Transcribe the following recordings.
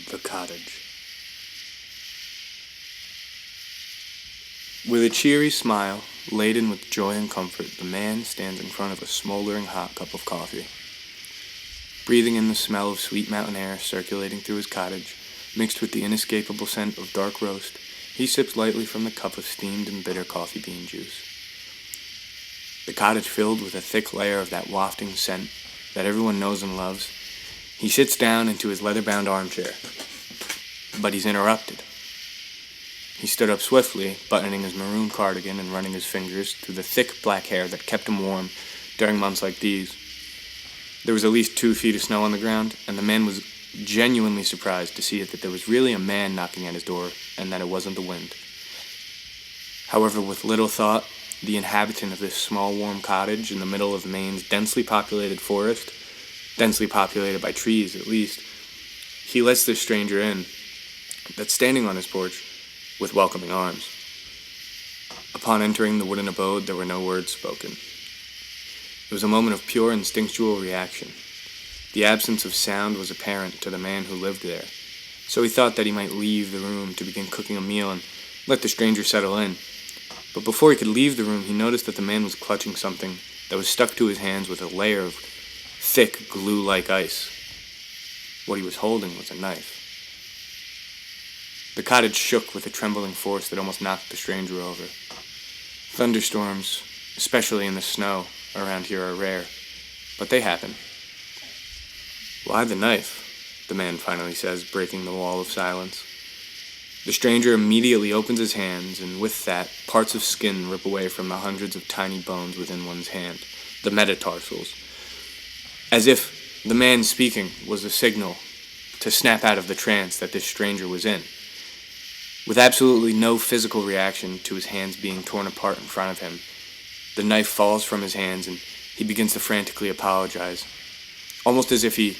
The Cottage. With a cheery smile, laden with joy and comfort, the man stands in front of a smoldering hot cup of coffee. Breathing in the smell of sweet mountain air circulating through his cottage, mixed with the inescapable scent of dark roast, he sips lightly from the cup of steamed and bitter coffee bean juice. The cottage filled with a thick layer of that wafting scent that everyone knows and loves, he sits down into his leather-bound armchair. But he's interrupted. He stood up swiftly, buttoning his maroon cardigan and running his fingers through the thick black hair that kept him warm during months like these. There was at least 2 feet of snow on the ground, and the man was genuinely surprised to see that there was really a man knocking at his door, and that it wasn't the wind. However, with little thought, the inhabitant of this small, warm cottage in the middle of Maine's densely populated forest, densely populated by trees at least, he lets this stranger in, that's standing on his porch, with welcoming arms. Upon entering the wooden abode, there were no words spoken. It was a moment of pure instinctual reaction. The absence of sound was apparent to the man who lived there, so he thought that he might leave the room to begin cooking a meal and let the stranger settle in. But before he could leave the room, he noticed that the man was clutching something that was stuck to his hands with a layer of thick, glue-like ice. What he was holding was a knife. The cottage shook with a trembling force that almost knocked the stranger over. Thunderstorms, especially in the snow, around here are rare, but they happen. "Why the knife?" the man finally says, breaking the wall of silence. The stranger immediately opens his hands, and with that, parts of skin rip away from the hundreds of tiny bones within one's hand, the metatarsals, as if the man speaking was a signal to snap out of the trance that this stranger was in. With absolutely no physical reaction to his hands being torn apart in front of him, the knife falls from his hands and he begins to frantically apologize, almost as if he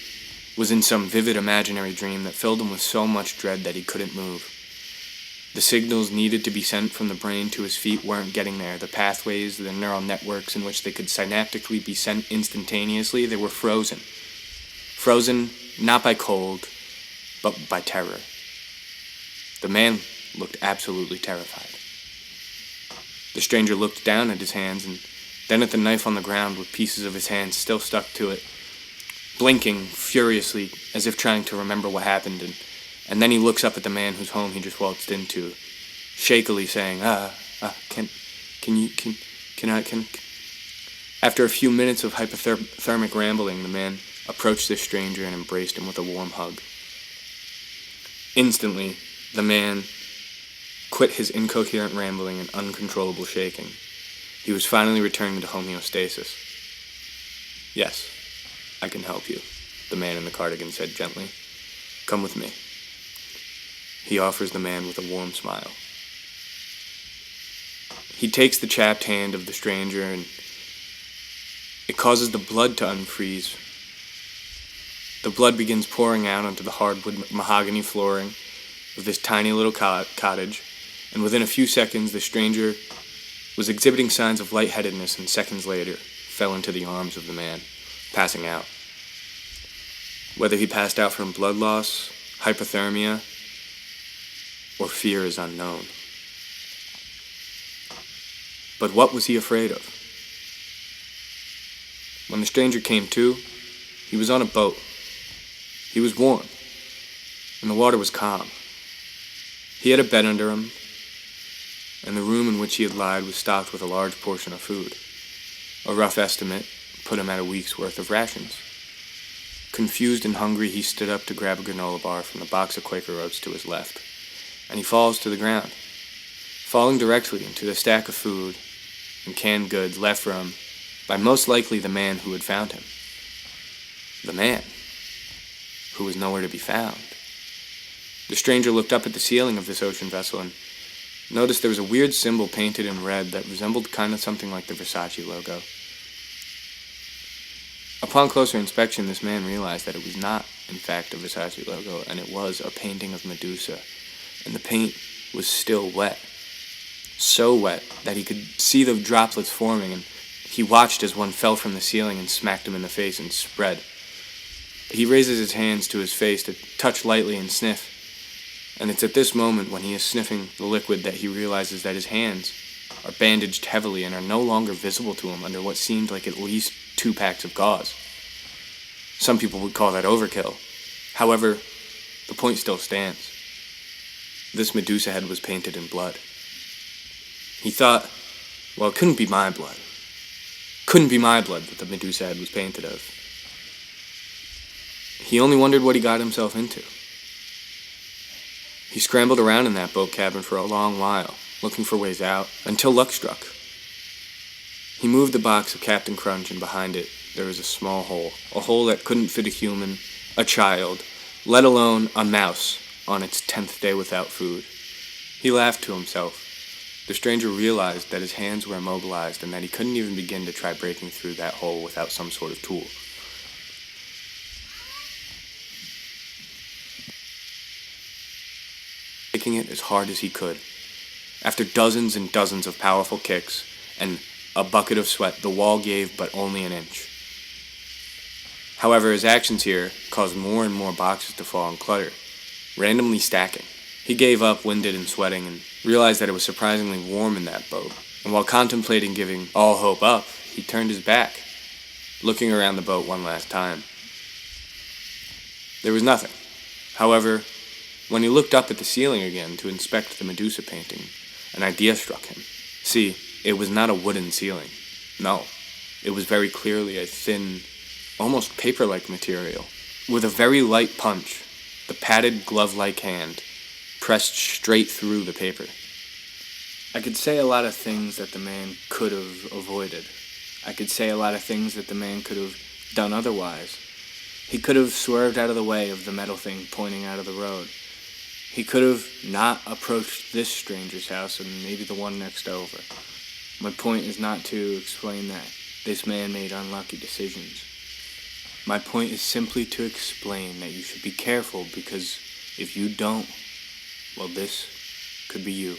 was in some vivid imaginary dream that filled him with so much dread that he couldn't move. The signals needed to be sent from the brain to his feet weren't getting there. The pathways, the neural networks in which they could synaptically be sent instantaneously, they were frozen. Frozen not by cold, but by terror. The man looked absolutely terrified. The stranger looked down at his hands and then at the knife on the ground with pieces of his hands still stuck to it, blinking furiously as if trying to remember what happened, and then he looks up at the man whose home he just waltzed into, shakily saying, can I. After a few minutes of hypothermic rambling, the man approached the stranger and embraced him with a warm hug. Instantly, the man quit his incoherent rambling and uncontrollable shaking. He was finally returning to homeostasis. "Yes, I can help you," the man in the cardigan said gently. "Come with me." He offers the man with a warm smile. He takes the chapped hand of the stranger and it causes the blood to unfreeze. The blood begins pouring out onto the hardwood mahogany flooring of this tiny little cottage, and within a few seconds the stranger was exhibiting signs of lightheadedness and seconds later fell into the arms of the man, passing out. Whether he passed out from blood loss, hypothermia, or fear is unknown. But what was he afraid of? When the stranger came to, he was on a boat. He was warm, and the water was calm. He had a bed under him, and the room in which he had lied was stocked with a large portion of food. A rough estimate put him at a week's worth of rations. Confused and hungry, he stood up to grab a granola bar from the box of Quaker Oats to his left, and he falls to the ground, falling directly into the stack of food and canned goods left for him by most likely the man who had found him. The man who was nowhere to be found. The stranger looked up at the ceiling of this ocean vessel and noticed there was a weird symbol painted in red that resembled kind of something like the Versace logo. Upon closer inspection, this man realized that it was not, in fact, a Versace logo, and it was a painting of Medusa, and the paint was still wet. So wet that he could see the droplets forming, and he watched as one fell from the ceiling and smacked him in the face and spread. He raises his hands to his face to touch lightly and sniff, and it's at this moment when he is sniffing the liquid that he realizes that his hands are bandaged heavily and are no longer visible to him under what seemed like at least 2 packs of gauze. Some people would call that overkill. However, the point still stands. This Medusa head was painted in blood. He thought, well, it couldn't be my blood. Couldn't be my blood that the Medusa head was painted of. He only wondered what he got himself into. He scrambled around in that boat cabin for a long while, looking for ways out, until luck struck. He moved the box of Captain Crunch, and behind it there was a small hole. A hole that couldn't fit a human, a child, let alone a mouse on its 10th day without food. He laughed to himself. The stranger realized that his hands were immobilized and that he couldn't even begin to try breaking through that hole without some sort of tool. Kicking it as hard as he could. After dozens and dozens of powerful kicks and a bucket of sweat, the wall gave but only an inch. However, his actions here caused more and more boxes to fall and clutter, randomly stacking. He gave up, winded and sweating, and realized that it was surprisingly warm in that boat. And while contemplating giving all hope up, he turned his back, looking around the boat one last time. There was nothing. However, when he looked up at the ceiling again to inspect the Medusa painting, an idea struck him. See, it was not a wooden ceiling. No, it was very clearly a thin, almost paper-like material. With a very light punch, the padded glove-like hand pressed straight through the paper. I could say a lot of things that the man could have avoided. I could say a lot of things that the man could have done otherwise. He could have swerved out of the way of the metal thing pointing out of the road. He could have not approached this stranger's house and maybe the one next over. My point is not to explain that this man made unlucky decisions. My point is simply to explain that you should be careful, because if you don't, well, this could be you.